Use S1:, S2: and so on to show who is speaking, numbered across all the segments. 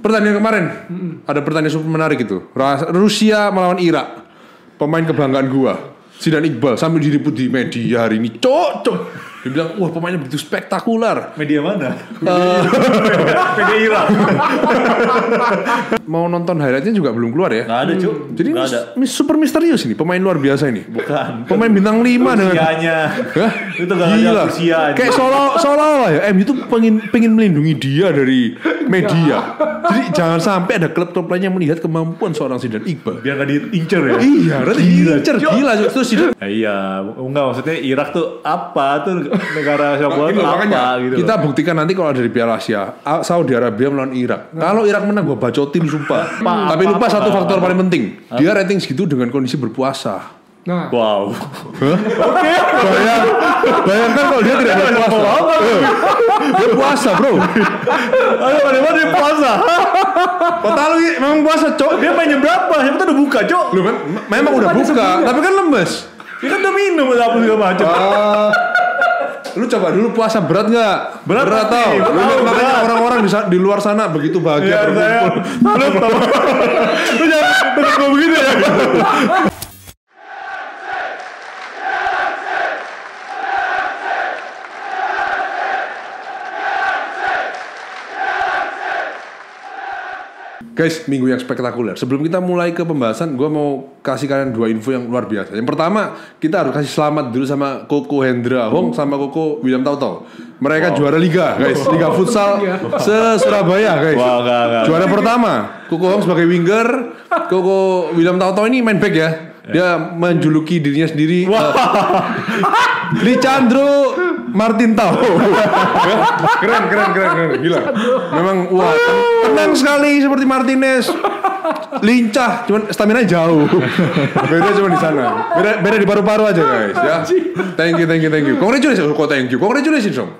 S1: pertandingan kemarin ada pertandingan super menarik itu. Rusia melawan Irak. Pemain kebanggaan gua, Zidane Iqbal, sambil diliput di media hari ini. Cok. Dia bilang, wah pemainnya begitu spektakuler.
S2: Media mana? Media Irak.
S1: Mau nonton highlightnya juga belum keluar ya?
S2: Nggak ada Cuk.
S1: Jadi super misterius ini, pemain luar biasa ini.
S2: Bukan.
S1: Pemain bintang 5 dengan
S2: Rusianya. Itu gak
S1: gila.
S2: ada Rusia.
S1: Kayak seolah-olah ya MU itu pengen melindungi dia dari media. Jadi jangan sampai ada klub-klub lain yang melihat kemampuan seorang Zidane Iqbal.
S2: Biar gak diincer ya?
S1: Iya, nanti diincer. Gila. Terus Zidane.
S2: Iya, enggak maksudnya Irak tuh apa tuh negara sepak bola tuh apa gitu.
S1: Kita buktikan nanti kalau ada di Piala Asia, Saudi Arabia melawan Irak. Kalau Irak menang gue bacotin sumpah. Tapi lupa satu faktor paling penting. Dia rating segitu dengan kondisi berpuasa.
S3: Nah.
S2: Wow.
S1: Oke. Bayangkan kalau dia tidak berpuasa. Dia puasa, bro.
S2: Ayo, mana dia puasa?
S1: Kota lu memang puasa, Cok.
S2: Dia main jam berapa? Siapa tuh udah buka, Cok?
S1: Lu memang udah buka, tapi kan lemes.
S2: Dia kan udah minum apa segala macam.
S1: Lu coba dulu puasa berat nggak?
S2: Berat
S1: tau. Makanya orang-orang di luar sana begitu bahagia berkumpul.
S2: Lu jangan ngomong begitu ya.
S1: Guys, minggu yang spektakuler. Sebelum kita mulai ke pembahasan, gue mau kasih kalian 2 info yang luar biasa. Yang pertama, kita harus kasih selamat dulu sama Koko Hendra Hong sama Koko William Tautau. Mereka juara liga, guys. Liga futsal se-Surabaya, guys.
S2: Enggak.
S1: Juara pertama, Koko Hong sebagai winger, Koko William Tautau ini main back ya. Dia menjuluki dirinya sendiri Licandro Martin Tau. keren, gila. Memang wah, tenang sekali seperti Martinez. Lincah, cuman stamina jauh. Beda cuma di sana. Beda di paru-paru aja, guys, ya. Thank you. Congratulations dong.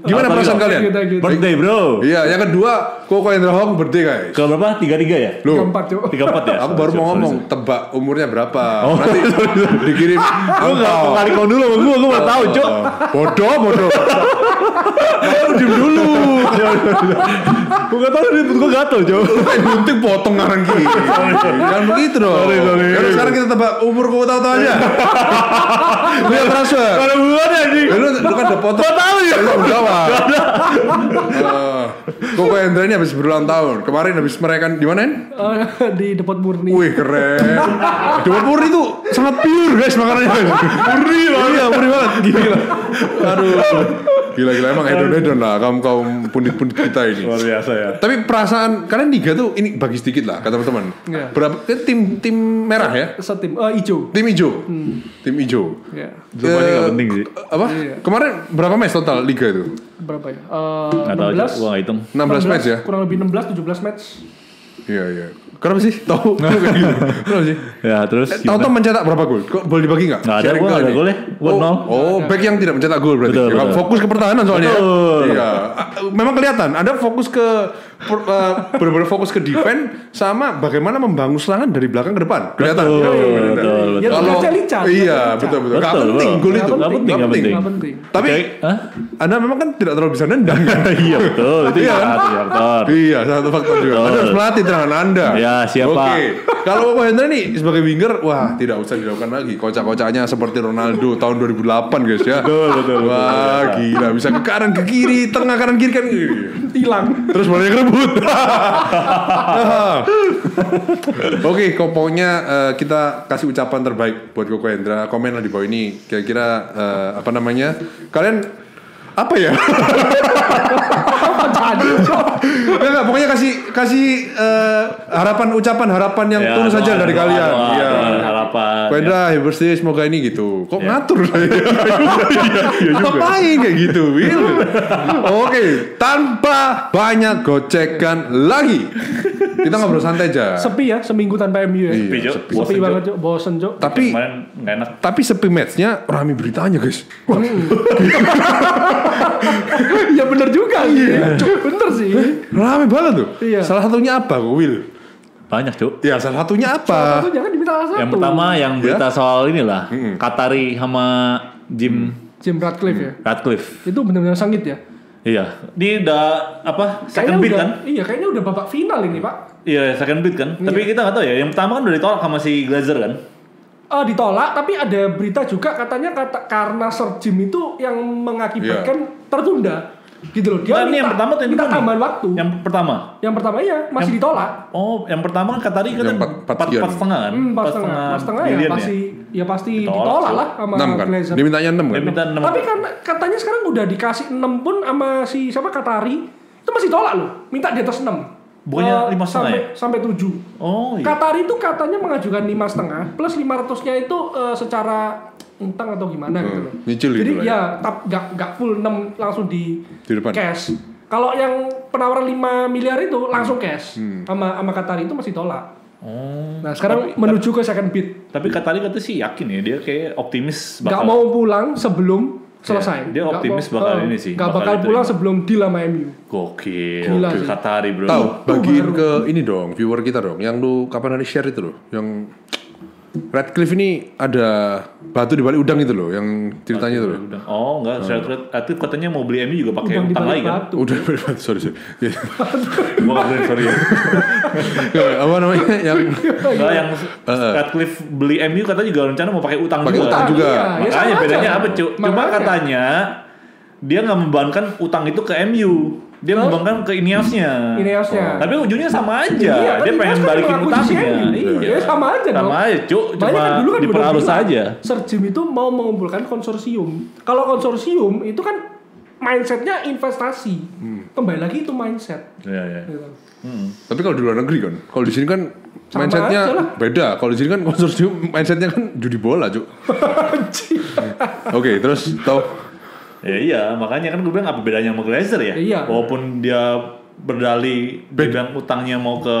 S1: Gimana perasaan kalian?
S2: Birthday, bro.
S1: Iya, yang kedua, Koko Hendra Hong birthday, guys.
S2: Ke berapa? 33 ya?
S3: 34
S2: ya?
S1: Aku baru mau ngomong, tebak umurnya berapa. Nanti dikirim
S2: Lu kali kau dulu sama gue mau tahu, Cok.
S1: Bodoh. Lu diem dulu.
S2: Gue gak tau, gue gatel, Cok.
S1: Gunting potong ngaran gini. Jangan begitu dong.
S2: Sorry.
S1: Yaudah, sekarang kita tebak umur Koko Tautau aja. Lu yang transfer.
S2: Kalau bukan anjing.
S1: Lu kan udah potong.
S2: Gak tau ya.
S1: Lu jawab. Koko Hendra ini habis berulang tahun. Kemarin habis merayakan di mana?
S3: Di Depot Murni.
S1: Wih, keren. Depot Murni itu sangat pure, guys, makanannya. Murni banget. Iya, murni banget. Gila. Aduh. Gila emang hedon lah kaum pundit-pundit kita ini.
S2: Luar biasa ya.
S1: Tapi perasaan kalian liga tuh ini bagi sedikit lah kata teman-teman.
S3: Yeah.
S1: Berapa tim merah ya?
S3: Setim hijau.
S1: Tim hijau. Tim hijau.
S3: Ya.
S2: Jawabannya gak penting sih.
S1: Apa?
S3: Iya.
S1: Kemarin berapa match total liga itu?
S3: Berapa ya?
S2: Gak tau, Cok. Gue gak hitung.
S1: 16 match ya?
S3: Kurang lebih 16-17 match.
S1: Iya. Kenapa sih? Tahu kayak gitu. Kenapa sih?
S2: Ya terus
S1: Tahu mencetak berapa gol? Kok boleh dibagi nggak?
S2: Nggak ada, gue nggak ada gol ya. Gue 0.
S1: Oh, back yang tidak mencetak gol berarti.
S2: Betul.
S1: Fokus ke pertahanan soalnya.
S2: Betul.
S1: Iya. Memang kelihatan. Anda fokus ke benar-benar fokus ke defense sama bagaimana membangun serangan dari belakang ke depan. Kelihatan.
S2: Betul.
S3: Ya,
S1: Kalau
S3: lincah.
S1: iya, betul. Gak penting gol itu.
S2: Gak penting.
S1: Tapi Anda memang kan tidak terlalu bisa nendang.
S2: Iya betul. Itu satu faktor.
S1: Iya, satu faktor juga. Anda harus melatih terangan Anda.
S2: Ya siapa?
S1: Oke. Kalau Koko Hendra nih sebagai winger, wah tidak usah dilakukan lagi. Kocak-kocaknya seperti Ronaldo tahun 2008 guys ya.
S2: Betul.
S1: Wah gila, bisa ke kanan ke kiri, tengah kanan kiri kan
S3: Hilang.
S1: terus bolanya ngerebut. Oke, pokoknya kita kasih ucapan terbaik buat Koko Hendra. Komen lah di bawah ini. Kira-kira apa namanya? Kalian apa ya? Enggak, pokoknya kasih ucapan harapan yang tulus saja dari kalian. Iya.
S2: Harapan.
S1: Koko Hendra, happy birthday, semoga ini gitu. Kok ngatur saya? Ngapain kayak gitu, Will? Oke, tanpa banyak gocekan lagi. Kita ngobrol santai aja.
S3: Sepi ya, seminggu tanpa MU ya.
S1: Iya,
S3: Sepi banget, Cok. Bosen, Cok.
S1: Tapi
S2: kemarin nggak enak.
S1: Tapi sepi matchnya rame beritanya, guys.
S3: Ya bener juga. Iya. Bener sih.
S1: Rame banget tuh.
S3: Iya.
S1: Salah satunya apa, Will?
S2: Banyak, Cuk.
S1: Ya, salah satunya apa?
S3: Satu jangan diminta salah satu.
S2: Yang pertama yang berita soal inilah Qatari sama Jim
S3: Radcliffe ya.
S2: Radcliffe.
S3: Itu benar-benar sangit ya.
S2: Iya, ini udah second bid kan?
S3: Iya, kayaknya udah babak final ini, Pak.
S2: Iya, second bid kan.
S3: Iya.
S2: Tapi kita nggak tahu ya. Yang pertama kan udah ditolak sama si Glazer kan?
S3: Ditolak, tapi ada berita juga katanya karena Sir Jim itu yang mengakibatkan tertunda. Gitu loh. Dia
S2: Nah, ini yang pertama tuh yang
S3: minta
S2: kedua nih?
S3: tambahan waktu.
S2: Yang pertama.
S3: Yang pertama iya masih ditolak.
S2: Oh, yang pertama kan Qatari kan
S1: Yang
S2: 4,5 kan?
S3: 4,5 ya
S2: miliar
S3: pasti
S2: Ditolak,
S3: ditolak
S2: sih.
S3: lah sama
S1: 6 kan?
S3: Glazer.
S1: Dia mintanya 6 kan?
S2: Dia minta 6.
S3: Tapi kan katanya sekarang udah dikasih 6 pun sama si siapa Qatari itu masih tolak loh. Minta di atas 6.
S2: Bukannya 5,5 ya?
S3: Sampai 7.
S2: Oh iya.
S3: Qatari itu katanya mengajukan 5,5 plus 500-nya itu secara utang atau gimana gitu loh.
S1: Nyicil
S3: Jadi
S1: gitu lah
S3: ya nggak full 6 langsung di
S1: depan.
S3: cash. Kalau yang penawaran 5 miliar itu langsung cash. Sama Qatari itu masih tolak.
S2: Oh.
S3: Nah, sekarang menuju ke second bid.
S2: Tapi Qatari katanya sih yakin ya, dia kayak optimis
S3: Nggak mau pulang sebelum selesai.
S2: dia optimis bakal ini sih,
S3: Nggak
S2: bakal
S3: bakal
S2: diterima.
S3: pulang sebelum deal sama MU.
S2: Gokil.
S3: Gila sih.
S2: Qatari bro.
S1: Tahu, bagiin
S3: baru.
S1: ke ini dong, viewer kita dong. Yang lu kapan hari share itu loh, yang Radcliffe ini ada batu di balik udang itu loh, yang ceritanya itu loh.
S2: Oh enggak, Radcliffe katanya mau beli MU juga pakai
S3: Udang di
S2: utang
S3: balik
S2: lagi kan?
S3: batu.
S1: Udah balik batu, sorry.
S2: Gua nggak boleh, sorry ya.
S1: Apa namanya yang
S2: Enggak, yang Radcliffe beli MU katanya juga rencana mau pakai utang
S1: Pakai
S2: juga.
S1: utang juga.
S3: Iya, ya
S2: Makanya
S3: sama
S2: bedanya
S3: aja.
S2: apa cu? Cuma
S3: Makanya.
S2: katanya dia nggak membebankan utang itu ke MU. Dia membebankan ke Ineosnya.
S3: Ineosnya.
S2: Tapi ujungnya sama aja.
S3: Iya,
S2: Dia
S3: kan
S2: pengen
S3: Ineos kan
S2: balikin
S3: mengakuisisi
S2: utangnya.
S3: MU. Iya, sama aja dong.
S2: Sama aja cu. Cuma
S3: Makanya kan dulu kan
S2: diperhalus
S3: bilang,
S2: aja.
S3: Sir Jim itu mau mengumpulkan konsorsium. Kalau konsorsium itu kan mindsetnya investasi. Kembali lagi itu mindset.
S2: Iya, iya.
S3: Gitu.
S1: tapi kalau di luar negeri kan, kalau di sini kan
S3: Sama
S1: mindsetnya
S3: aja lah.
S1: beda. Kalau di sini kan konsorsium mindsetnya kan judi bola, Cuk. Oke, terus tau
S2: Ya iya, makanya kan gue bilang apa bedanya sama Glazer ya?
S3: Iya.
S2: Walaupun dia berdalih bilang utangnya mau ke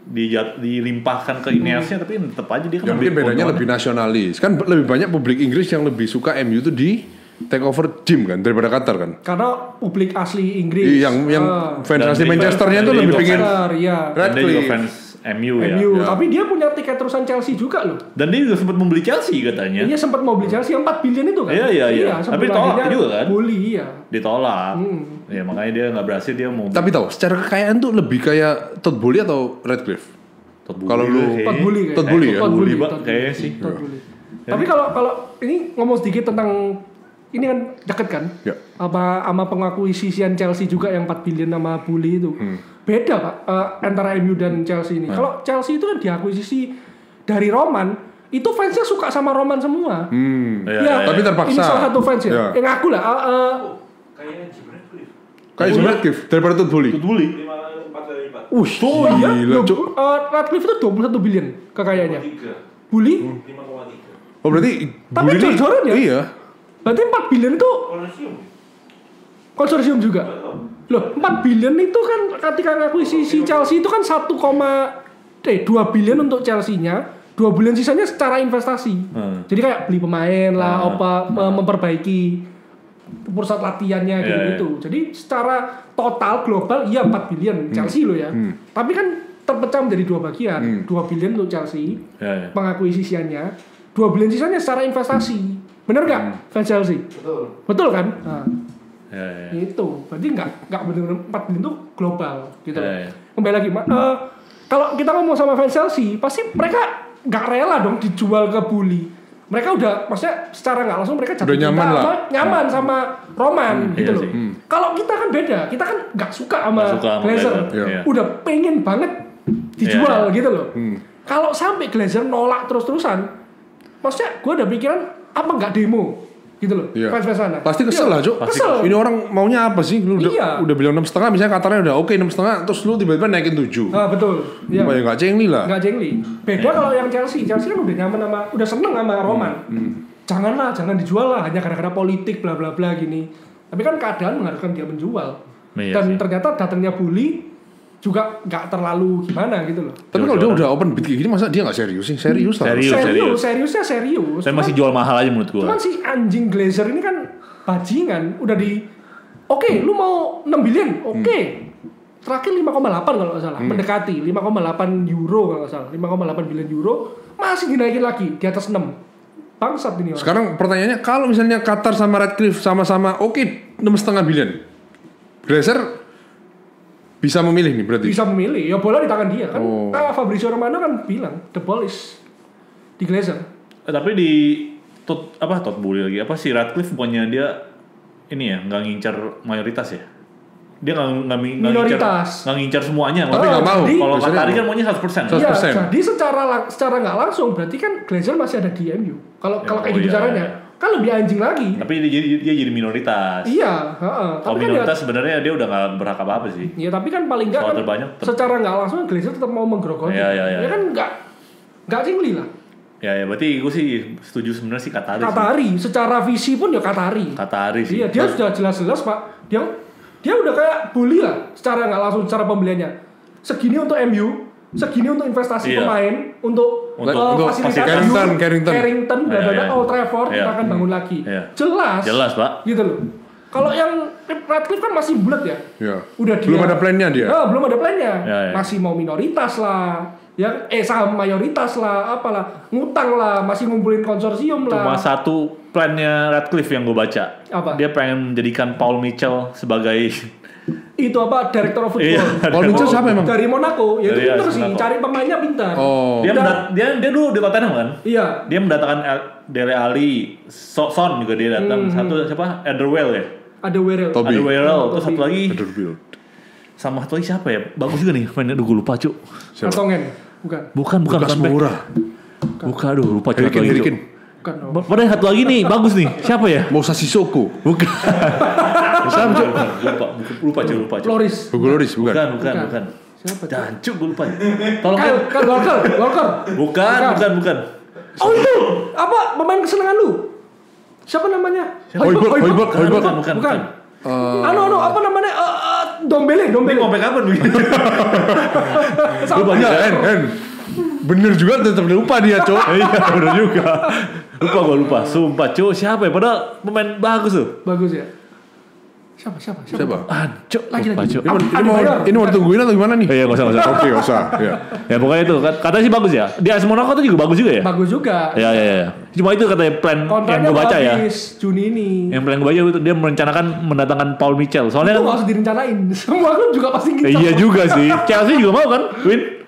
S2: dilimpahkan ke Ineosnya, tapi tetap aja dia
S1: ya
S2: kan
S1: mungkin bedanya lebih nasionalis. Kan lebih banyak publik Inggris yang lebih suka MU itu di take over Jim kan daripada Qatar kan.
S3: Karena publik asli Inggris.
S1: Yang fans
S2: Dan
S1: asli
S2: juga-
S1: Manchesternya
S2: dan
S1: tuh
S2: dia
S1: lebih
S2: juga
S1: pingin
S3: Iya.
S2: Dan dia juga
S1: Radcliffe.
S2: fans MU ya.
S3: MU,
S1: Ya.
S3: tapi dia punya tiket terusan Chelsea juga loh.
S2: Dan dia juga sempat membeli Chelsea katanya.
S3: Dia sempat mau beli Chelsea yang 4 billion itu kan.
S2: Iya.
S3: sebelum
S2: Tapi ditolak
S3: akhirnya
S2: juga kan?
S3: Bully, iya.
S2: Ditolak. Ya makanya dia nggak berhasil, dia mau.
S1: Tapi tahu, secara kekayaan tuh lebih kayak Todd Boehly atau Radcliffe? Kalau lu-
S3: Todd Boehly kayaknya.
S1: Todd Boehly ya?
S3: Todd Boehly,
S2: Bang,
S3: Todd
S2: kayaknya
S3: Boehly.
S2: sih.
S3: Todd Boehly. Tapi kalau ini ngomong sedikit tentang ini kan deket kan?
S1: Ya.
S3: Apa sama pengakuisisian Chelsea juga yang 4 billion sama Bully itu. Beda Pak antara MU dan Chelsea ini. Kalau Chelsea itu kan diakuisisi dari Roman, itu fansnya suka sama Roman semua.
S2: Iya,
S1: Tapi terpaksa.
S3: Ini salah satu fans ya.
S1: Ya.
S3: Yang ngaku lah.
S1: Kayak Jim Radcliffe daripada Todd Boehly.
S2: Bully.
S3: Oh iya,
S1: Gila, Cuk.
S3: Radcliffe itu 21 billion kekayaannya. Bully?
S1: Oh berarti
S3: Tapi
S1: Boehly ini-
S3: jor-joran ya?
S1: Iya.
S3: Berarti 4 billion itu konsorsium juga. Loh, 4 billion itu kan ketika akuisisi Chelsea itu kan 2 billion untuk Chelsea-nya, 2 billion sisanya secara investasi. Jadi kayak beli pemain lah, memperbaiki pusat latihannya gitu-gitu. Jadi secara total global iya 4 billion Chelsea loh ya. Tapi kan terpecah menjadi 2 bagian. 2 billion untuk Chelsea,
S2: Ya.
S3: pengakuisisiannya, 2 billion sisanya secara investasi. Bener nggak fans Chelsea? Betul kan? Nah,
S2: Ya.
S3: itu berarti nggak benar-benar 4 billion itu global gitu.
S2: Ya.
S3: Kembali lagi, kalau kita ngomong sama fans Chelsea, pasti mereka nggak rela dong dijual ke Bully. Mereka udah, maksudnya secara nggak langsung mereka jatuh
S1: Udah nyaman
S3: cinta
S1: lah.
S3: nyaman sama Roman gitu
S2: iya
S3: loh.
S2: sih.
S3: Kalau kita kan beda, kita kan nggak suka sama
S2: Nggak suka sama
S3: Glazer.
S2: Glazer, iya.
S3: Udah pengen banget dijual gitu loh. Kalau sampai Glazer nolak terus-terusan, maksudnya gue ada pikiran apa nggak demo gitu loh,
S1: Iya.
S3: fans-fans sana.
S1: Pasti kesel lah, Cuk.
S3: Kesel.
S1: Ini orang maunya apa sih? Lu
S3: Iya.
S1: udah bilang 6,5, misalnya Qatarnya udah oke 6,5, terus lu tiba-tiba naikin 7.
S3: Ah betul. Iya.
S1: Wah, ya nggak cengli lah.
S3: Nggak jengli. Beda kalau yang Chelsea kan udah nyaman sama, udah seneng sama Roman. Jangan dijual lah hanya gara-gara politik bla bla bla gini. Tapi kan keadaan mengharuskan dia menjual.
S2: Iya
S3: Dan
S2: sih.
S3: ternyata datangnya Bully juga nggak terlalu gimana gitu loh.
S1: Tapi kalau dia udah open bid kayak gini, masa dia nggak serius sih? Serius lah.
S2: Serius.
S3: Seriusnya serius.
S2: Tapi masih jual mahal aja menurut gua.
S3: Cuman si anjing Glazer ini kan bajingan, udah Oke, lu mau 6 billion? Oke. Terakhir 5,8 kalau nggak salah, mendekati 5,8 euro kalau nggak salah, 5,8 billion euro masih dinaikin lagi di atas 6. Bangsat ini orang.
S1: Sekarang pertanyaannya, kalau misalnya Qatar sama Radcliffe sama-sama oke 6,5 billion, Glazer bisa memilih nih berarti.
S3: Bisa memilih, ya bola di tangan dia kan.
S1: Oh.
S3: Fabrizio Romano kan bilang the ball is di Glazer.
S2: Tapi di Todd Boehly lagi si Ratcliffe punya dia ini ya nggak ngincar mayoritas ya. Dia nggak ngincar semuanya.
S1: Tapi nggak mau.
S2: Kalau Qatari kan maunya 100%.
S3: Iya, jadi secara nggak langsung berarti kan Glazer masih ada di MU. Kalau kayak gitu caranya, kan lebih anjing lagi.
S2: Tapi dia jadi minoritas.
S3: Iya,
S2: kalau minoritas sebenarnya dia udah nggak berhak apa-apa sih.
S3: Iya, tapi kan paling nggak kan secara nggak langsung Glazer tetap mau menggerogoti.
S2: Iya.
S3: Ya kan nggak cingli lah.
S2: Ya, berarti gue sih setuju sebenarnya sih
S3: Qatari. Secara visi pun ya Qatari sih. Iya, dia sudah jelas-jelas Pak. Dia udah kayak bully lah secara nggak langsung secara pembeliannya. Segini untuk MU, segini untuk investasi pemain, untuk fasilitas Carrington, Old Trafford kita akan bangun lagi. Jelas Pak. Gitu loh. Kalau yang Ratcliffe kan masih bulat ya. Udah
S1: belum ada plannya dia.
S3: Belum ada plannya. Masih mau minoritas lah. Saham mayoritas lah, apalah, ngutang lah, masih ngumpulin konsorsium lah.
S2: Cuma satu plannya Ratcliffe yang gue baca.
S3: Apa?
S2: Dia pengen menjadikan Paul Mitchell sebagai
S3: Director of Football.
S1: Paul Mitchell siapa emang?
S3: Dari Monaco. Ya itu pintar sih, cari pemainnya pintar.
S2: Dia dulu di Tottenham kan?
S3: Iya.
S2: Dia mendatangkan Dele Alli, Son juga dia datang. Satu siapa? Alderweireld ya?
S3: Alderweireld.
S2: Terus satu lagi. Sama satu lagi siapa ya? Bagus juga nih mainnya. Gue lupa cu.
S3: Kartongen.
S2: Bukan
S1: murah.
S2: Bukan, lupa cu.
S1: Harry
S2: Padahal satu lagi nih, bagus nih. Siapa ya?
S1: Moussa Sissoko.
S2: Bukan. Lupa cu.
S3: Loris.
S2: Bukan.
S3: Siapa?
S2: Jancuk gue lupa. Tolong.
S3: Walker.
S2: Bukan.
S3: Oh itu, apa pemain kesenangan lu? Siapa namanya?
S1: Hojbjerg.
S2: Bukan.
S3: Apa namanya? Dombele.
S2: Mau sampai kapan begini?
S1: Bener juga tetap lupa dia, Cok.
S2: Iya, bener juga. Lupa. Sumpah, Cok. Siapa ya? Padahal pemain bagus tuh.
S3: Bagus ya. Siapa?
S2: Cok.
S3: Lagi.
S1: Ini mau tungguin atau gimana nih?
S2: Iya, nggak usah.
S1: Oke, nggak usah.
S2: Ya pokoknya itu. Katanya sih bagus ya. Di AS Monaco tuh juga bagus juga ya?
S3: Bagus juga.
S2: Iya. Cuma itu katanya plan yang gue baca ya.
S3: Juni ini.
S2: Yang plan gue baca itu dia merencanakan mendatangkan Paul Mitchell. Soalnya
S3: itu nggak usah direncanain. Semua kan juga pasti gitu.
S2: Iya juga sih. Chelsea juga mau kan, Win?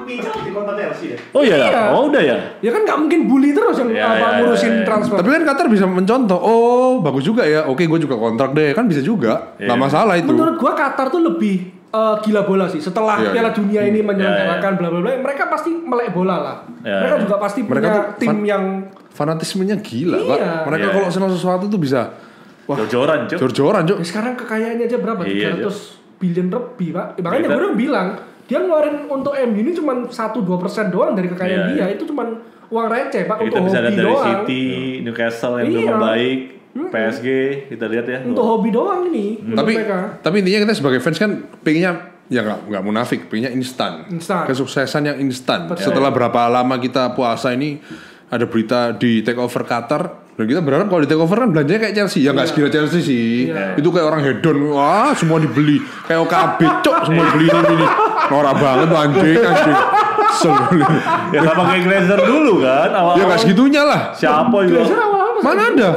S4: Mitchell di kontak Chelsea ya?
S2: Oh iya. Oh udah ya.
S3: Ya kan nggak mungkin bully terus yang ngurusin transfer.
S1: Tapi kan Qatar bisa mencontoh. Oh bagus juga ya. Oke gue juga kontrak deh. Kan bisa juga. Nggak masalah itu.
S3: Menurut gue Qatar tuh lebih gila bola sih. Setelah Piala Dunia ini menyelenggarakan bla bla bla, mereka pasti melek bola lah. Mereka juga pasti punya tim yang
S1: fanatismenya gila, Pak. Mereka kalau senang sesuatu tuh bisa
S2: jor-joran,
S1: Cuk.
S3: Sekarang kekayaannya aja berapa? 300 billion lebih, Pak. Makanya gue udah bilang, dia ngeluarin untuk MU ini cuma 1-2% doang dari kekayaan dia. Itu cuma uang receh, Pak, untuk
S2: bisa
S3: hobi
S2: dari
S3: doang.
S2: City, Newcastle yang belum baik, PSG kita lihat ya.
S3: Untuk hobi doang ini.
S1: Tapi intinya kita sebagai fans kan pengennya ya nggak munafik, pengennya instan. Kesuksesan yang instan. Setelah berapa lama kita puasa ini ada berita di take over Qatar. Dan kita berharap kalau di take over kan belanjanya kayak Chelsea. Ya nggak sekira Chelsea sih. Itu kayak orang hedon. Wah semua dibeli. Kayak OKB cok semua dibeli ini. Norak banget tuh anjing.
S2: Ya sama kayak Glazer dulu kan awal.
S1: Ya nggak segitunya lah.
S2: Siapa juga?
S3: Glazer awal
S1: Mana ada?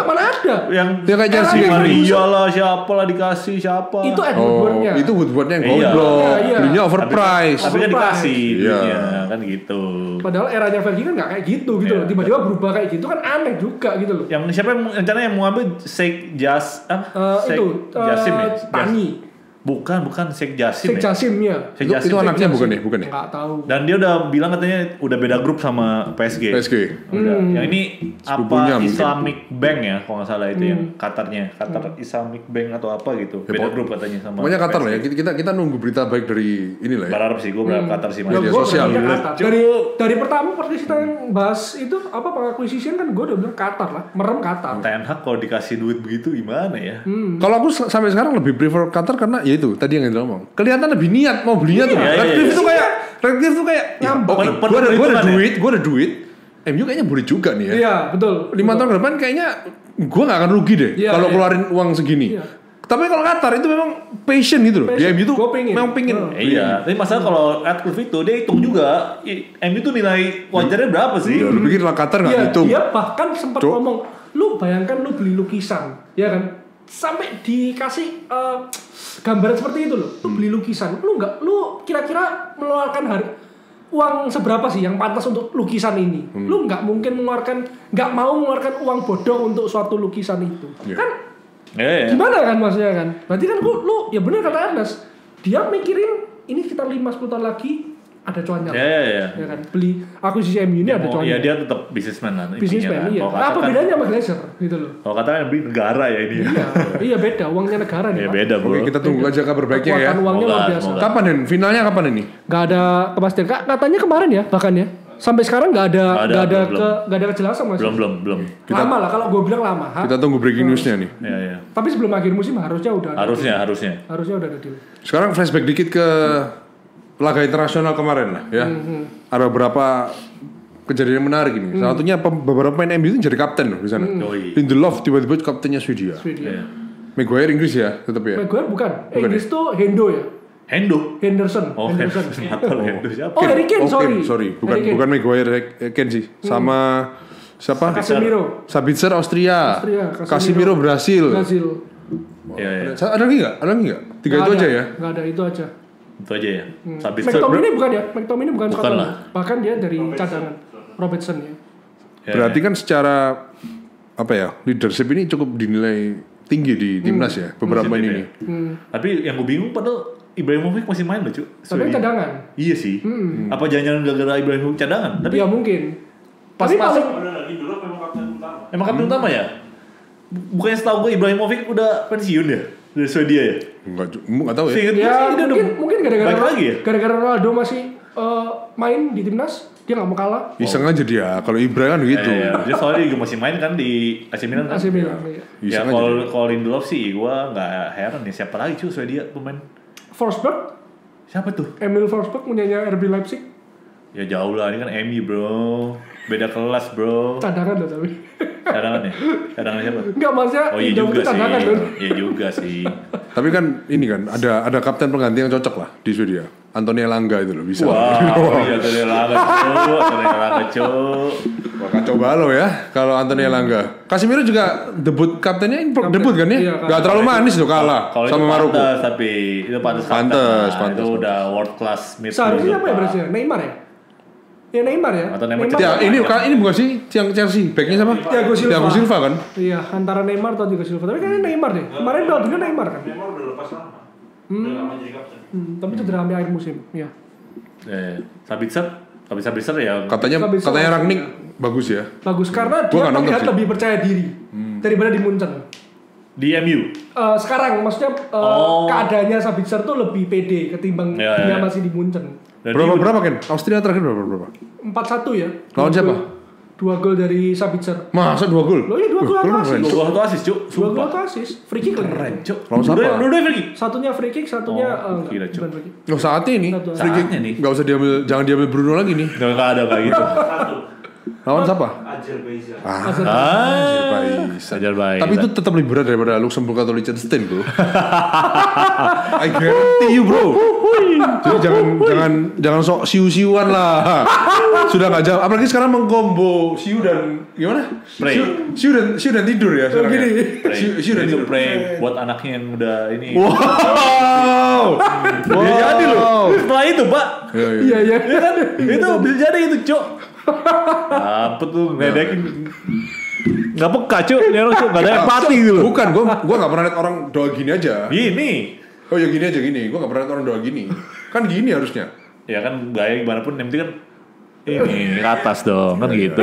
S2: Yang
S1: dia kayak Chelsea kayak gini.
S2: Iyalah siapa lah dikasih siapa.
S3: Itu Woodward-nya.
S1: Itu Woodward-nya yang goblok. Belinya overprice.
S2: Tapi kan dikasih. Iya kan gitu.
S3: Padahal eranya Fergie kan nggak kayak gitu loh. Tiba-tiba berubah kayak gitu kan aneh juga gitu loh.
S2: Yang siapa yang rencananya yang mau ambil Sheikh Jassim ya?
S3: Tani.
S2: Bukan Sheikh Jassim.
S3: Sheikh Jassim ya.
S1: Itu anaknya bukan ya?
S3: Nggak tahu.
S2: Dan dia udah bilang katanya udah beda grup sama PSG. Udah. Yang ini
S1: sepupunya
S2: apa Islamic Bank ya kalau nggak salah itu yang Qatarnya. Qatar Islamic Bank atau apa gitu. Beda grup katanya sama.
S1: Pokoknya Qatar lah ya. Kita nunggu berita baik dari inilah ya.
S2: Berharap sih gue berharap Qatar sih
S1: media sosial.
S3: Dari pertama pertama kita bahas itu apa pengakuisisian kan gue udah bilang Qatar lah, merem Qatar.
S2: Ten Hag kalau dikasih duit begitu gimana ya?
S1: Kalau aku sampai sekarang lebih prefer Qatar karena ya itu tadi yang ngomong. Kelihatan lebih niat mau belinya tuh. Redcliffe tuh kayak
S3: ngambek.
S1: Gue ada duit. MU kayaknya boleh juga nih ya.
S3: Iya, betul.
S1: 5 tahun ke depan kayaknya gue gak akan rugi deh kalau keluarin uang segini. Tapi kalau Qatar itu memang passion gitu loh. Di MU tuh memang pengen.
S2: Iya, tapi masalah kalau Redcliffe itu dia hitung juga MU tuh nilai wajarnya berapa sih?
S1: Ya, lu pikir lah Qatar gak hitung.
S3: Dia bahkan sempat ngomong, lu bayangkan lu beli lukisan, ya kan? sampai dikasih gambaran seperti itu loh. Lu beli lukisan, lu kira-kira mengeluarkan uang seberapa sih yang pantas untuk lukisan ini? Lu nggak mau mengeluarkan uang bodoh untuk suatu lukisan itu. Kan gimana kan maksudnya kan? Berarti kan lu ya benar kata Ernest. Dia mikirin ini sekitar 5-10 tahun lagi ada cuannya. Ya kan? Beli akuisisi MU ini ada cuannya.
S2: Iya, dia tetap bisnismen lah.
S3: Bisnismen iya. Apa bedanya sama Glazer gitu loh.
S2: Kalau katakan beli negara ya ini.
S3: Iya beda, uangnya negara nih.
S2: Iya beda, Bro.
S1: Oke, kita tunggu aja kabar baiknya ya.
S3: Uangnya luar biasa.
S1: Kapan nih? Finalnya kapan ini?
S3: Gak ada kepastian. Katanya kemarin ya, bahkan ya. Sampai sekarang gak ada kejelasan Mas.
S2: Belum.
S3: Lama lah kalau gue bilang lama.
S1: Kita tunggu breaking newsnya nih.
S2: Iya.
S3: Tapi sebelum akhir musim harusnya udah ada.
S2: Harusnya
S3: Harusnya udah ada deal.
S1: Sekarang flashback dikit ke laga internasional kemarin lah ya. Ada beberapa kejadian yang menarik ini. Salah satunya beberapa pemain MU itu jadi kapten loh di sana. Lindelof tiba-tiba kaptennya Swedia. Maguire Inggris ya, tetap ya.
S3: Maguire bukan Inggris tuh Hendo ya. Henderson.
S2: Hendo siapa?
S3: Oh, Harry Kane,
S1: sorry. Bukan Maguire, Kane sih. Sama siapa? Sabitzer Austria. Casemiro Brasil.
S2: Iya.
S1: Ada lagi nggak? Tiga itu aja ya?
S3: Nggak ada, itu aja.
S2: Itu aja ya. Sabitzer.
S3: McTominay bukan
S2: bukan lah.
S3: Bahkan dia dari cadangan. Robertson ya.
S1: Berarti kan secara leadership ini cukup dinilai tinggi di timnas ya beberapa ini.
S2: Tapi yang gue bingung padahal Ibrahimovic masih main loh, Cuk.
S3: Tapi cadangan.
S2: Iya sih. Apa jangan-jangan gara-gara Ibrahimovic cadangan? Tapi
S3: ya mungkin.
S2: Pas masuk emang kapten utama ya? Bukannya setahu gue Ibrahimovic udah pensiun ya dari Swedia ya?
S1: Enggak tahu ya.
S3: Mungkin gara-gara Ronaldo masih main di timnas, dia nggak mau kalah.
S1: Iseng aja dia. Kalau Ibra kan gitu.
S2: Dia soalnya juga masih main kan di AC Milan kan. Ya kalau Lindelof sih gue nggak heran nih, siapa lagi cuy Swedia pemain.
S3: Forsberg?
S2: Siapa tuh?
S3: Emil Forsberg punyanya RB Leipzig.
S2: Ya jauh lah, ini kan MU bro. Beda kelas bro.
S3: Cadangan loh tapi.
S2: Cadangan ya? Cadangan siapa?
S3: Enggak, maksudnya
S2: oh iya juga sih.
S3: Loh.
S2: Iya juga sih.
S1: Tapi kan ini kan ada kapten pengganti yang cocok lah di Swedia. Anthony Elanga itu loh bisa.
S2: Wow, iya Anthony Elanga cuk.
S1: Wah kacau balau ya kalau Anthony Elanga. Casemiro juga debut kaptennya debut kan ya? Gak terlalu manis loh kalah sama Maroko.
S2: Tapi itu
S1: pantas.
S2: Itu udah world class midfielder.
S3: Seharusnya apa ya berarti? Neymar ya? Ya Neymar ya.
S2: Atau Neymar.
S1: Ya ini bukan sih yang Chelsea backnya sama? Thiago Silva kan?
S3: Iya antara Neymar atau Thiago Silva. Tapi kayaknya Neymar deh. Kemarin Belgia Neymar kan?
S4: Neymar udah lepas lama. Udah lama jadi kapten.
S3: Tapi cedera sampai akhir musim. Iya.
S2: Sabitzer ya.
S1: Katanya Rangnick bagus ya.
S3: Bagus karena dia terlihat lebih percaya diri daripada di Munchen.
S2: Di MU.
S3: Sekarang maksudnya keadaannya Sabitzer tuh lebih pede ketimbang dia masih di Munchen.
S1: Berapa kan? Austria terakhir berapa?
S3: 4-1 ya.
S1: Lawan siapa?
S3: 2 gol dari Sabitzer.
S1: Masa 2 gol?
S3: Loh iya 2 gol atau asis.
S2: 2 gol atau asis, Cuk.
S3: 2 gol atau asis. Free kick
S2: keren, Cuk.
S1: Lawan siapa?
S2: Dua free kick.
S3: Satunya free kick, satunya
S2: gila, Cuk.
S1: Loh saatnya ini. Free kick
S2: nih.
S1: Enggak usah jangan diambil Bruno lagi nih.
S2: Enggak ada kayak gitu.
S1: Lawan siapa?
S2: Azerbaijan.
S1: Tapi itu tetap lebih berat daripada Luxembourg atau Liechtenstein, bro. I guarantee you, bro. Jadi jangan sok siu-siuan lah. Sudah nggak jauh. Apalagi sekarang mengkombo siu dan gimana? Siu dan tidur ya.
S3: Gini.
S1: Siu dan tidur.
S2: Pray buat anaknya yang udah ini.
S1: Wow.
S2: Bisa jadi loh. Setelah itu, Pak.
S3: Iya.
S2: Kan? Itu bisa jadi itu, Cok. Apa tuh ngedekin? Nggak peka, Cok. Dia orang nggak ada empati gitu loh.
S1: Bukan, gue nggak pernah lihat orang doa gini aja.
S2: Gini.
S1: Oh ya gini aja gini. Gue nggak pernah lihat orang doa gini. Kan gini harusnya.
S2: Ya kan gaya gimana pun yang penting kan ini ke atas dong kan gitu.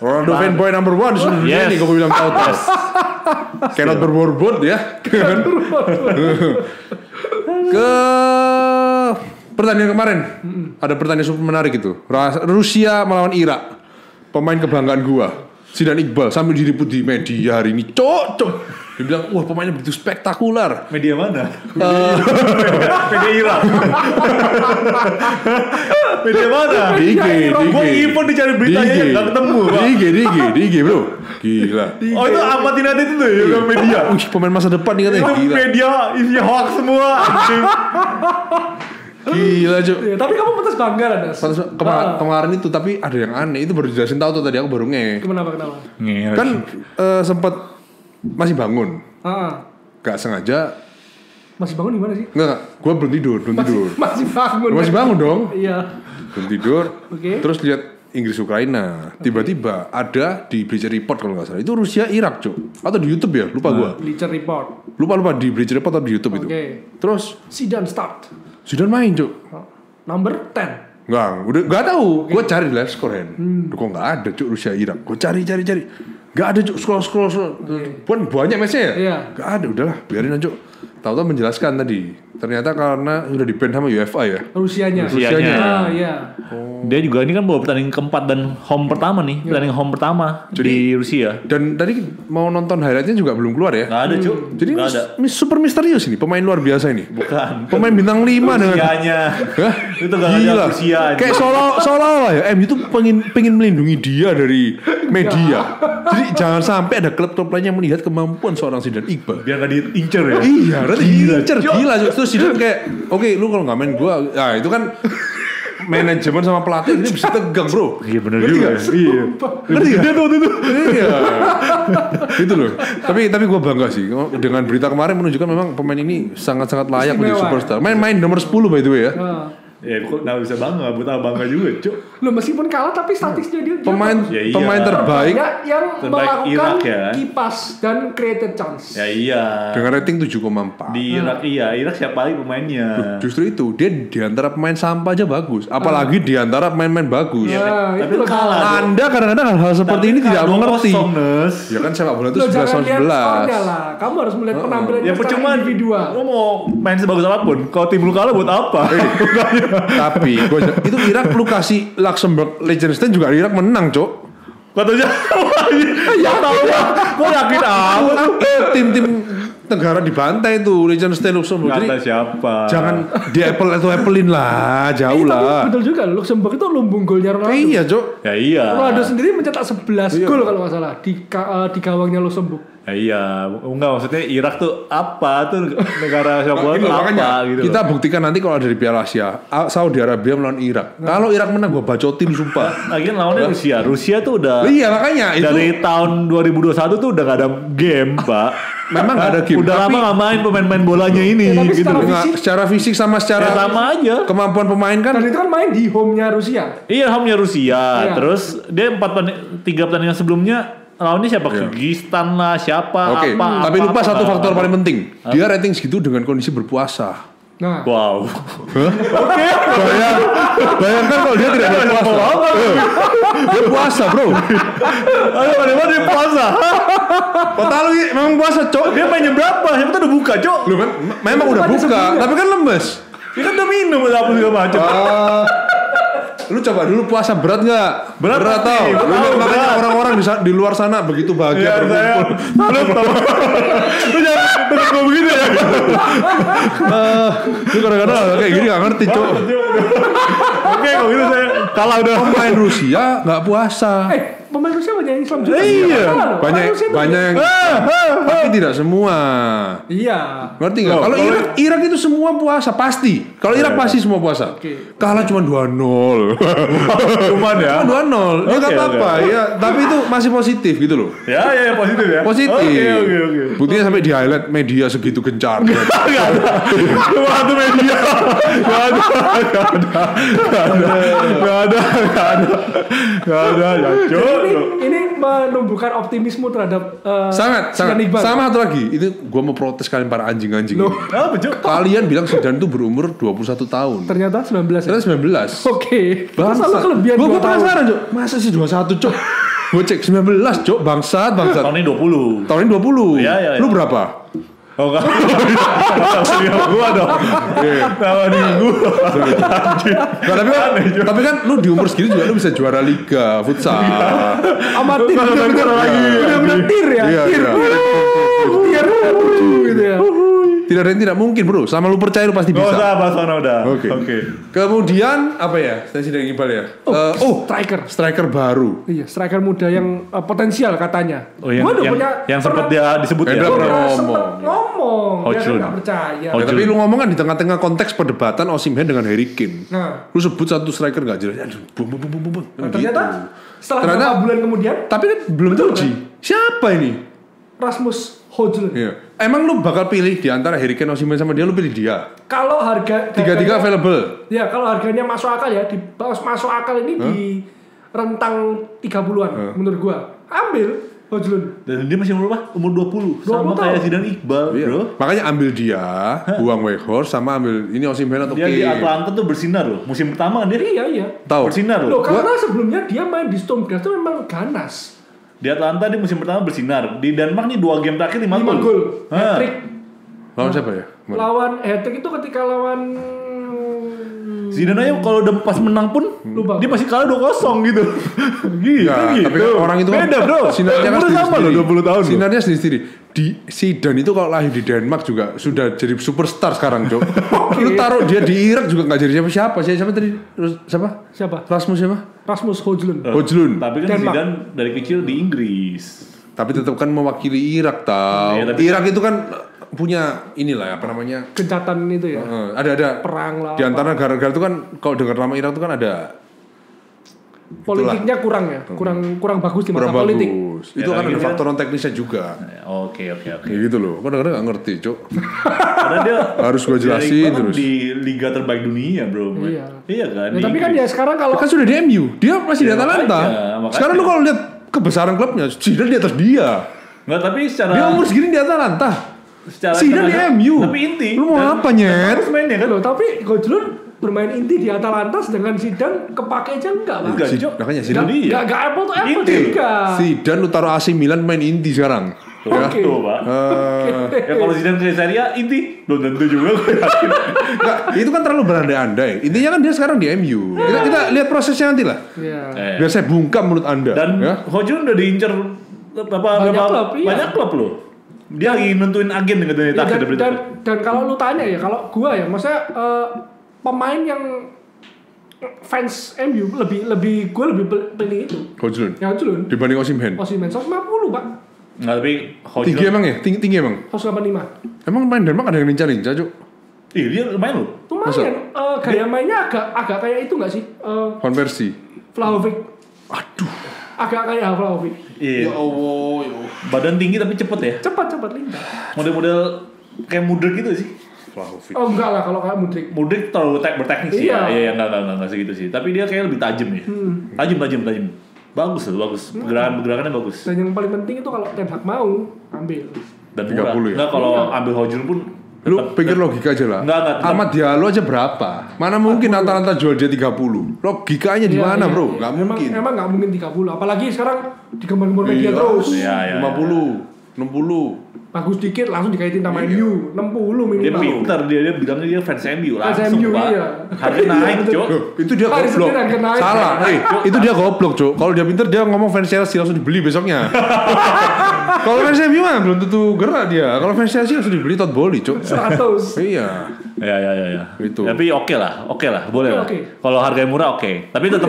S1: Ronaldo fanboy number 1 di seluruh dunia nih gue bilang tahu. Cannot berbuat ya. Ke pertandingan kemarin ada pertandingan super menarik itu. Rusia melawan Irak. Pemain kebanggaan gua, Zidane Iqbal sambil diliput di media hari ini. Cocok. Dia bilang, wah pemainnya begitu spektakuler.
S2: Media mana? Media Irak. Media mana?
S1: IG.
S2: Gua event dicari beritanya nggak ketemu.
S1: Di IG bro. Gila.
S2: Oh itu amatin aja itu ya media.
S1: Pemain masa depan nih katanya.
S2: Itu media isinya hoax semua.
S1: Gila Cuk.
S3: Ya, tapi kamu pantas bangga lah Das.
S1: Kemarin itu tapi ada yang aneh. Itu baru dijelasin tahu tuh tadi aku baru
S3: Kenapa?
S1: Kan sempat masih bangun. Gak sengaja.
S3: Masih bangun di mana sih?
S1: Enggak. Gue belum tidur.
S3: Masih bangun.
S1: Masih bangun dong.
S3: Iya.
S1: Belum tidur.
S3: Oke.
S1: Terus lihat Inggris Ukraina. Tiba-tiba ada di Bleacher Report kalau nggak salah. Itu Rusia Irak, Cuk. Atau di YouTube ya? Lupa gua.
S3: Bleacher Report.
S1: Lupa di Bleacher Report atau di YouTube itu.
S3: Oke.
S1: Terus
S3: Zidane start.
S1: Zidane main, Cuk.
S3: Number 10.
S1: Nggak tahu. Gue cari live score hand. Kok nggak ada, Cuk, Rusia Irak. Gue cari. Nggak ada, Cuk. Scroll. Pun banyak matchnya ya.
S3: Iya.
S1: Nggak ada, udahlah, biarin aja, Cuk. Tahu-tahu menjelaskan tadi. Ternyata karena sudah di-ban sama UEFA ya.
S3: Rusianya. Iya.
S2: Dia juga ini kan bawa pertandingan keempat dan home pertama nih, pertandingan home pertama di Rusia.
S1: Dan tadi mau nonton highlightnya juga belum keluar ya.
S2: Nggak ada, Cuk.
S1: Jadi
S2: nggak ada.
S1: super misterius ini, pemain luar biasa ini.
S2: Bukan.
S1: Pemain bintang 5 dengan
S2: Rusianya.
S1: Hah?
S2: Itu gak ada Rusia.
S1: Kayak seolah-olah ya MU itu pengen melindungi dia dari media. Jadi jangan sampai ada klub-klub lain yang melihat kemampuan seorang Zidane Iqbal.
S2: Biar gak diincer ya.
S1: Iya, nanti diincer gila. Terus Zidane kayak, oke, lu kalau nggak main gua, nah itu kan manajemen sama pelatih ini bisa tegang, bro.
S2: Iya benar juga. Iya.
S1: Ngerti gak? Iya. Itu loh. Tapi gue bangga sih dengan berita kemarin menunjukkan memang pemain ini sangat-sangat layak menjadi superstar. Main nomor 10 by the way ya.
S2: Ya kok nggak bisa bangga, buta bangga juga, Cuk.
S3: Loh meskipun kalah tapi statistiknya dia
S1: Pemain terbaik
S3: yang melakukan
S2: Irak ya.
S3: kipas dan created chance.
S2: Ya iya.
S1: Dengan rating 7,4.
S2: Di Irak Irak siapa lagi pemainnya?
S1: Justru itu dia di antara pemain sampah aja bagus, apalagi di antara pemain-pemain bagus.
S2: Tapi lu kalah.
S1: Anda kadang-kadang hal seperti ini tidak mengerti. Ya kan sepak bola itu 11-11.
S3: lah. Kamu harus melihat penampilan
S2: Ya percuma
S3: individual.
S2: Lu mau main sebagus apapun, kalau tim lu kalah buat apa?
S1: Tapi itu Irak lu kasih Luxembourg Liechtenstein juga Irak menang, Cok.
S2: Katanya ya tahu ya. Gua yakin
S1: Tim-tim negara dibantai tuh Liechtenstein Luxembourg.
S2: Kata siapa?
S1: Jangan di Apple-in lah, jauh lah.
S3: Betul juga Luxembourg itu lumbung golnya Ronaldo.
S1: Iya, Cok.
S2: Ya iya.
S3: Ronaldo sendiri mencetak 11 gol kalau nggak salah di gawangnya Luxembourg.
S2: Ya iya, enggak maksudnya Irak tuh apa tuh negara sepak bola tuh apa gitu.
S1: Kita buktikan nanti kalau ada di Piala Asia, Saudi Arabia melawan Irak. Kalau Irak menang gua bacotin sumpah.
S2: Lagian lawannya Rusia. Rusia tuh udah
S1: Iya, makanya itu
S2: dari tahun 2021 tuh udah gak ada game, Pak.
S1: memang gak ada game.
S2: Udah lama gak main pemain-pemain bolanya ini
S3: tapi
S2: gitu.
S1: Secara fisik sama secara
S2: sama aja.
S1: kemampuan pemain kan.
S3: Dan itu kan main di home-nya Rusia.
S2: Iya, home-nya Rusia.
S3: Iya.
S2: Terus dia 3 pertandingan sebelumnya lawannya siapa? Kyrgyzstan lah, siapa,
S1: Oke,
S2: apa.
S1: tapi lupa satu faktor paling penting. Dia rating segitu dengan kondisi berpuasa.
S3: Nah,
S2: Wow.
S1: Oke. Bayangkan kalau dia tidak berpuasa. Dia puasa, bro.
S2: Ayo, mana dia puasa?
S1: Kota lu memang puasa, Cok.
S2: Dia main jam berapa? Siapa tuh udah buka, Cok?
S1: Lu kan memang udah buka, tapi kan lemes.
S2: Dia kan udah minum apa segala macam.
S1: Lu coba dulu puasa berat nggak?
S2: Berat
S1: tau.
S2: pasti,
S1: Makanya orang-orang di luar sana begitu bahagia berkumpul.
S2: Lu jangan tetap gue begini ya.
S1: Lu kadang-kadang kayak gini nggak ngerti, Cok.
S2: Oke, kalau gitu saya kalah udah.
S1: Pemain Rusia nggak puasa.
S3: pemain Rusia banyak yang Islam juga.
S2: Iya.
S1: Banyak yang tapi tidak semua.
S3: Iya.
S1: Ngerti nggak? Kalau Irak itu semua puasa pasti. Kalau Irak pasti semua puasa. Kalah cuma 2-0.
S2: Cuman ya.
S1: 2-0. Ya nggak apa-apa. Ya, tapi itu masih positif gitu loh.
S2: Ya positif ya.
S1: Positif.
S2: Oke.
S1: Buktinya sampai di highlight media segitu gencar.
S2: Gak ada. Cuma satu media. Gak ada. Ya,
S3: ini menumbuhkan optimisme terhadap
S1: sangat.
S3: Iqbal.
S1: Sama satu lagi. Itu gue mau protes kalian para anjing-anjing.
S2: apa, Cuk?
S1: Kalian bilang Zidane tuh berumur 21 tahun.
S3: Ternyata 19.
S1: Ternyata 19.
S3: Oke.
S1: Bangsa.
S3: Masa kelebihan
S1: Gue
S3: 2 tahun.
S1: penasaran, Cok. Masa sih 21, Cok? Gue cek 19, Cok. Bangsat.
S2: Tahun ini 20.
S1: Tahun ini 20.
S2: Iya.
S1: Lu berapa?
S2: Oh enggak. Sama gua dong. Sama di gua.
S1: Tapi kan lu di umur segitu juga lu bisa juara liga futsal.
S3: Amatir. Udah tir ya.
S1: Iya.
S3: Tir gitu ya.
S1: Tidak ada yang tidak mungkin, bro. Sama lu percaya lu pasti bisa.
S2: Gak usah bahas sana udah.
S1: Oke. Kemudian apa ya? Saya Zidane Iqbal ya. Striker baru.
S3: Iya, striker muda yang potensial katanya.
S2: Oh, yang sempat dia disebut ya.
S3: Ngomong. Dia kan nggak percaya.
S1: Tapi lu ngomong kan di tengah-tengah konteks perdebatan Osimhen dengan Harry Kane.
S3: Nah,
S1: lu sebut satu striker nggak jelas. Aduh,
S3: ternyata setelah beberapa bulan kemudian.
S1: Tapi kan belum teruji. Siapa ini?
S3: Rasmus Højlund.
S1: Iya. Emang lu bakal pilih di antara Harry Kane, Osimhen sama dia, lu pilih dia?
S3: Kalau harga
S1: Tiga-tiga available.
S3: Ya, kalau harganya masuk akal ya, masuk akal ini di rentang 30-an menurut gua. Ambil Højlund.
S2: Dan dia masih umur berapa? Umur 20.
S3: 20
S2: sama kayak
S3: tahun.
S2: Zidane Iqbal,
S1: Iya.
S2: bro.
S1: Makanya ambil dia, buang Weghorst sama ambil ini Osimhen atau
S2: Dia di
S1: Kane.
S2: Atlanta tuh bersinar loh. Musim pertama kan dia
S3: Iya.
S1: Tahu.
S2: bersinar
S3: Loh,
S2: loh.
S3: karena sebelumnya dia main di Sturm Graz itu memang ganas.
S2: Di Atlanta dia musim pertama bersinar. Di Denmark nih 2 game terakhir 5
S3: 5 gol. Hat-trick.
S1: Lawan siapa ya?
S3: Lawan hat-trick itu ketika lawan
S2: Zidane aja kalau udah pas menang pun
S3: Lupa.
S2: dia masih kalah 2-0 gitu. Gitu.
S1: Ya, tapi kan orang itu kan
S2: beda, bro.
S1: Sinarnya kan
S2: Umurnya sama loh 20 tahun. Loh.
S1: Sinarnya sendiri. Di Zidane itu kalau lahir di Denmark juga sudah jadi superstar sekarang, Cok. Lu taruh dia di Irak juga nggak jadi siapa-siapa. Siapa tadi? Siapa?
S3: siapa?
S1: Rasmus siapa?
S3: Rasmus Højlund.
S1: Højlund.
S2: Tapi kan
S3: Denmark.
S2: Zidane dari kecil di Inggris.
S1: Tapi tetap kan mewakili Irak tau.
S2: Iya, tapi-
S1: Irak itu kan punya inilah apa namanya?
S3: Gencatan itu ya.
S1: Ada
S3: Perang lah.
S1: di antara negara-negara itu kan kalau dengar nama Irak itu kan ada
S3: Politiknya kurang ya. Kurang bagus di mata
S1: kurang
S3: politik.
S1: bagus. Itu
S2: Ya,
S1: kan ada
S2: gitu kan.
S1: faktor non teknisnya juga.
S2: Oke.
S1: Kayak gitu loh. Kadang-kadang nggak ngerti, Cok.
S2: Karena dia
S1: Harus gua
S2: dari
S1: jelasin
S2: Iqbal kan
S1: terus.
S2: di liga terbaik dunia, bro.
S3: Iya.
S2: Iya kan.
S3: Ya,
S2: di
S3: tapi kan
S2: Inggris.
S3: ya sekarang kalau
S1: Kan sudah di MU, dia masih di
S2: Ya,
S1: Atalanta.
S2: makanya.
S1: Sekarang lu kalau lihat kebesaran klubnya, Zidane di atas dia.
S2: Nggak, tapi secara
S1: Dia umur segini di Atalanta. Zidane di
S2: internasional-
S1: MU.
S2: Tapi inti.
S1: Lu mau
S2: dan-
S1: apa, Nyet?
S2: Harus mainnya kan.
S3: loh, tapi Højlund bermain inti di Atalanta sedangkan Zidane kepake aja enggak, Pak.
S2: Enggak,
S1: Zid-
S2: Cok.
S1: makanya
S3: Enggak,
S1: Zidane
S2: Iya.
S3: enggak apple to apple
S2: Inti.
S3: juga.
S1: Zidane lu taruh AC Milan main inti sekarang. Ya.
S3: Oke.
S2: Tuh, Pak. Ya kalau Zidane ke Serie A inti belum tentu juga gue yakin.
S1: Enggak, itu kan terlalu berandai-andai. Intinya kan dia sekarang di MU. Kita lihat prosesnya nanti lah.
S3: Iya.
S1: Biar saya bungkam menurut Anda.
S2: Dan
S1: ya.
S2: Højlund udah diincar banyak klub loh. Dia lagi nentuin agen dengan dunia
S3: Ya,
S2: taksir
S3: dan kalau lu tanya ya, kalau gua ya, maksudnya pemain yang fans MU gua lebih pilih itu.
S1: Højlund.
S3: Ya Højlund.
S1: Dibanding Osimhen.
S3: Osimhen 150, Pak.
S2: Nggak, tapi
S1: Tinggi
S2: Højlund
S1: emang ya? Tinggi emang?
S3: 185.
S1: Emang main Denmark ada yang lincah-lincah, Cuk?
S2: dia lumayan loh.
S3: Lumayan. Gaya mainnya agak kayak itu enggak sih?
S1: Van Persie.
S3: Vlahovic.
S1: Aduh.
S3: Agak kayak Vlahovic.
S2: Iya.
S1: Allah, ya Allah.
S2: Badan tinggi tapi cepet ya.
S3: Cepat lincah.
S2: Model-model kayak Mudryk gitu sih.
S1: Vlahovic.
S3: Oh enggak lah kalau kayak Mudryk.
S2: Mudryk terlalu berteknik sih.
S3: Iya.
S2: Iya, enggak segitu sih. Tapi dia kayak lebih tajam ya. Tajam. Bagus loh, bagus. Gerakannya bagus.
S3: Dan yang paling penting itu kalau Ten Hag mau ambil.
S2: Dan
S1: 30
S2: murah.
S1: ya?
S2: Enggak, kalau ambil Højlund pun
S1: Lu pikir logika aja lah.
S2: Enggak, tetap.
S1: Ahmad Diallo aja berapa? Mana mungkin Atalanta jual dia 30? Logikanya di
S3: Iya,
S1: mana,
S3: iya,
S1: Bro?
S3: iya.
S1: Enggak mungkin.
S3: Emang enggak mungkin 30. Apalagi sekarang digembar-gembar media
S1: Iya.
S3: terus.
S2: Iya.
S1: 50, 60.
S3: Bagus dikit langsung dikaitin sama MU. 60
S2: dia
S3: minimal.
S2: pinter, dia bilangnya dia fans MU langsung,
S3: MU,
S2: Pak.
S3: iya.
S2: Harga naik, Cok.
S1: Loh, itu dia
S3: Hari
S1: goblok.
S3: Senin harga naik.
S1: Salah, itu dia goblok, Cuk. Kalau dia pinter dia ngomong fans Chelsea langsung dibeli besoknya. Kalau fans MU mah belum tentu gerak dia. Kalau fans Chelsea langsung dibeli Todd Bowley, Cuk.
S3: 100.
S1: Iya.
S2: Ya.
S1: Itu.
S2: Tapi oke lah, boleh lah.
S3: Oke.
S2: Kalau harganya murah oke. Tapi tetap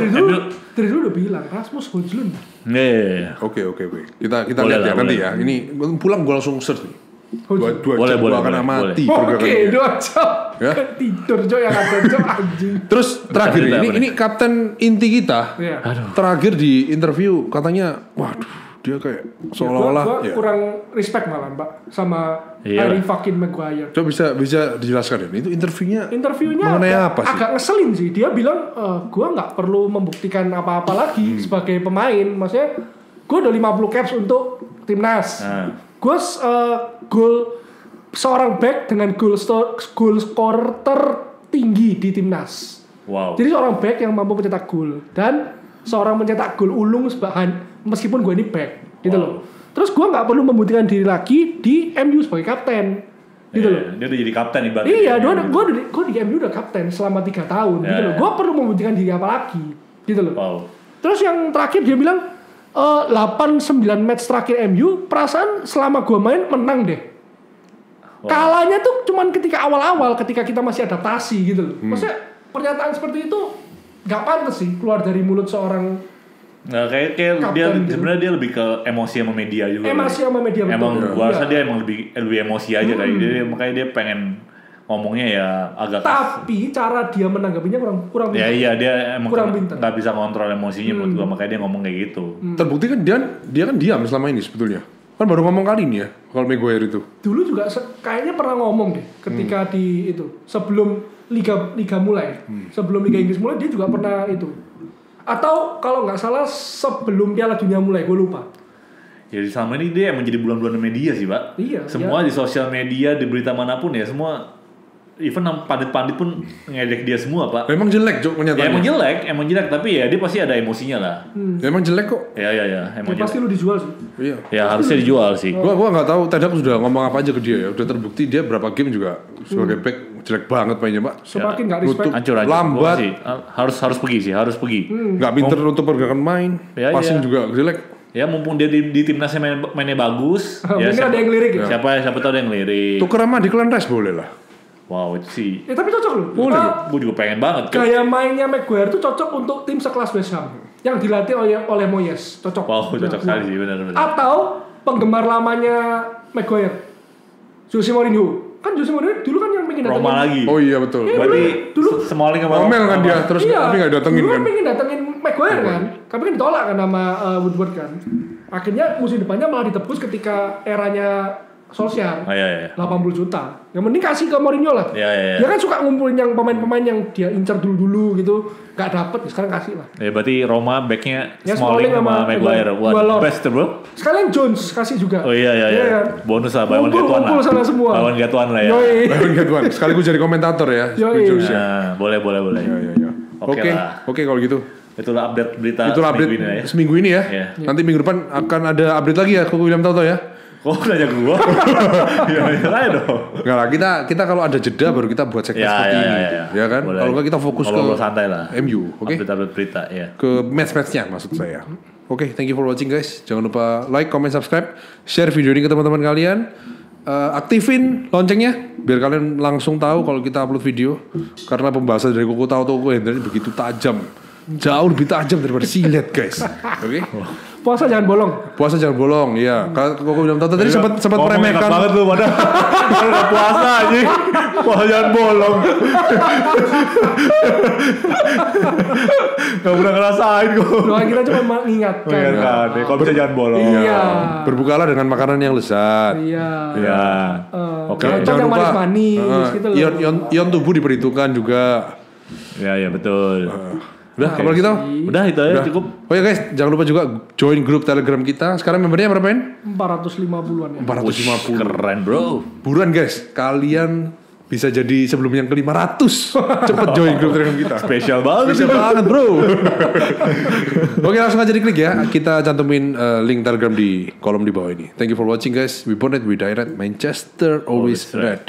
S3: Dari dulu udah bilang Rasmus Højlund.
S2: Iya.
S1: Oke. Kita
S2: Boleh
S1: lihat ya
S2: lah,
S1: nanti
S2: boleh.
S1: ya. Ini pulang gue langsung search nih. Dua
S2: Boleh,
S1: jam
S2: boleh,
S1: gua akan
S2: boleh,
S1: amati
S3: Oke,
S1: pergerakannya.
S3: 2 jam.
S1: Ya.
S3: Tidur Cok yang ada Cok anjing.
S1: Terus terakhir
S2: Bentar,
S1: nih,
S2: bentar.
S1: ini kapten inti kita.
S3: Iya.
S1: Terakhir di interview katanya, waduh, dia kayak seolah-olah
S3: Gua
S1: ya.
S3: kurang respect malah, Mbak, sama
S2: Iya.
S3: Harry fucking Maguire.
S1: Coba bisa dijelaskan ya. Itu interviewnya
S3: Interviewnya
S1: mengenai apa sih?
S3: agak ngeselin sih. Dia bilang, gue nggak perlu membuktikan apa-apa lagi sebagai pemain. Maksudnya, gue udah 50 caps untuk timnas.
S2: Nah.
S3: Gue gol seorang back dengan goal scorer tertinggi di timnas.
S2: Wow.
S3: Jadi seorang back yang mampu mencetak gol dan seorang mencetak gol ulung meskipun gue ini back, gitu loh. Terus gue nggak perlu membuktikan diri lagi di MU sebagai kapten, gitu loh.
S2: Dia udah jadi kapten ibaratnya.
S3: Iya, gue di MU udah kapten selama 3 tahun, gitu loh. Gue perlu membuktikan diri apa lagi, gitu loh.
S2: Wow.
S3: Terus yang terakhir dia bilang 8-9 match terakhir MU, perasaan selama gue main menang deh. Kalahnya tuh cuman ketika awal-awal, ketika kita masih adaptasi gitu loh. Maksudnya pernyataan seperti itu nggak pantas sih keluar dari mulut seorang.
S2: Nah, kayak dia
S3: Kapten gitu.
S2: sebenarnya dia lebih ke emosi sama media juga.
S3: Emosi sama media, betul.
S2: Emang gua rasa
S3: Iya.
S2: dia emang lebih emosi aja kayak dia, makanya dia pengen ngomongnya ya agak
S3: Tapi cara dia menanggapinya kurang
S2: ya iya dia emang
S3: kurang pintar.
S2: nggak bisa kontrol emosinya menurut gua, makanya dia ngomong kayak gitu.
S1: Terbukti kan dia kan diam selama ini sebetulnya. Kan baru ngomong kali ini ya, kalau Maguire itu.
S3: Dulu juga kayaknya pernah ngomong deh ketika di itu sebelum liga mulai, sebelum Liga Inggris mulai dia juga pernah itu. Atau kalau nggak salah sebelum Piala Dunia mulai, gue lupa.
S2: Ya selama ini dia emang jadi bulan-bulan media sih, Pak.
S3: Iya.
S2: Semua di sosial media, di berita manapun ya semua. Even pandit-pandit pun ngedek dia semua, Pak.
S1: Emang jelek Jok
S2: Ya,
S1: kenyataannya.
S2: emang jelek, tapi ya dia pasti ada emosinya lah.
S1: Emang jelek kok.
S2: Ya, emang
S3: Ya, pasti lu dijual sih.
S1: Iya.
S2: Ya harusnya dijual sih.
S1: Gua nggak tahu tadi aku sudah ngomong apa aja ke dia ya. Udah terbukti dia berapa game juga sebagai back jelek banget mainnya, Pak.
S3: Semakin nggak respect.
S2: Hancur.
S1: Lambat.
S2: Gua sih, harus pergi sih, harus pergi.
S1: Nggak pinter untuk pergerakan main.
S2: Ya,
S1: Passing
S2: iya.
S1: juga jelek.
S2: Ya mumpung dia di timnasnya mainnya bagus. Ya,
S3: Mungkin ada yang lirik ya.
S2: Siapa tahu ada yang lirik.
S1: Tuker sama Declan Rice boleh lah.
S2: Wow, itu sih.
S3: Ya tapi cocok loh.
S1: Boleh.
S2: Gue juga pengen banget.
S3: Gaya mainnya Maguire tuh cocok untuk tim sekelas West Ham yang dilatih oleh Moyes. Cocok.
S2: Wow, cocok sekali sih, benar.
S3: Atau penggemar lamanya Maguire, Jose Mourinho. Kan Jose Mourinho dulu kan yang pengen datengin
S2: Roma lagi.
S1: Oh iya betul.
S3: Iya,
S2: Berarti
S3: dulu
S2: Smalling sama
S1: Ngomel kan dia terus tapi nggak datengin
S3: dulu
S1: kan.
S3: kan pengen datengin Maguire kan, tapi kan ditolak kan sama Woodward kan. Akhirnya musim depannya malah ditebus ketika eranya Solskjaer.
S2: Oh, iya.
S3: 80 juta. Yang mending kasih ke Mourinho lah.
S2: Iya.
S3: Dia kan suka ngumpulin yang pemain-pemain yang dia incer dulu gitu, nggak dapet, sekarang kasih lah.
S2: Ya berarti Roma backnya
S3: Ya,
S2: Smalling sama Maguire.
S3: Dua lot.
S2: Best tuh, bro.
S3: Sekalian Jones kasih juga.
S2: Oh iya.
S3: kan?
S2: Bonus lah, buy one get one lah.
S3: Kumpul sana semua.
S2: Buy one get one lah ya.
S3: Yoi.
S1: Baru Tuan. Sekaligus jadi komentator ya.
S3: Yoi.
S1: Setuju sih.
S2: Nah, boleh.
S1: Iya.
S2: Oke lah.
S1: Oke kalau gitu.
S2: Itulah update berita
S1: Itulah update
S2: minggu ini ya.
S1: seminggu ini ya.
S2: Iya.
S1: Nanti minggu depan akan ada update lagi ya ke William Toto ya.
S2: Kok nanya gua? Ya aja dong.
S1: Enggak lah, kita kalau ada jeda baru kita buat segmen seperti ini. Ya kan?
S2: Boleh.
S1: Kalau enggak kita fokus ke
S2: Ngobrol santai lah.
S1: MU, oke?
S2: Update berita ya.
S1: Ke match-matchnya maksud saya. Oke, thank you for watching guys. Jangan lupa like, comment, subscribe, share video ini ke teman-teman kalian. Aktifin loncengnya biar kalian langsung tahu kalau kita upload video. Karena pembahasan dari Koko Tau Toko Hendra begitu tajam. Jauh lebih tajam daripada silet guys. Oke?
S3: Puasa jangan bolong.
S1: Puasa jangan bolong, iya. Koko bilang Tata tadi sempat
S2: Ngomong enak
S1: meremehkan.
S2: banget lu pada. Kalau udah puasa aja. Wah, jangan bolong. Gak pernah ngerasain kok.
S3: Doa kita cuma mengingatkan.
S2: Mengingatkan, ya, kalau bisa jangan bolong.
S3: Iya.
S1: Berbukalah dengan makanan yang lezat.
S3: Iya.
S2: Ya. Oke.
S3: Jangan yang manis-manis gitu loh.
S1: Ion tubuh diperhitungkan juga.
S2: Ya betul.
S1: Udah, apa lagi tau?
S2: Udah itu aja cukup.
S1: Oh ya guys, jangan lupa juga join grup Telegram kita. Sekarang membernya berapa Men?
S3: 450-an ya.
S1: 450.
S2: Keren bro.
S1: Buruan guys, kalian bisa jadi sebelum yang ke-500. Cepet join grup Telegram kita.
S2: Spesial banget.
S1: Spesial banget bro. Oke, langsung aja diklik ya. Kita cantumin link Telegram di kolom di bawah ini. Thank you for watching guys. We born it, we direct. Manchester always red.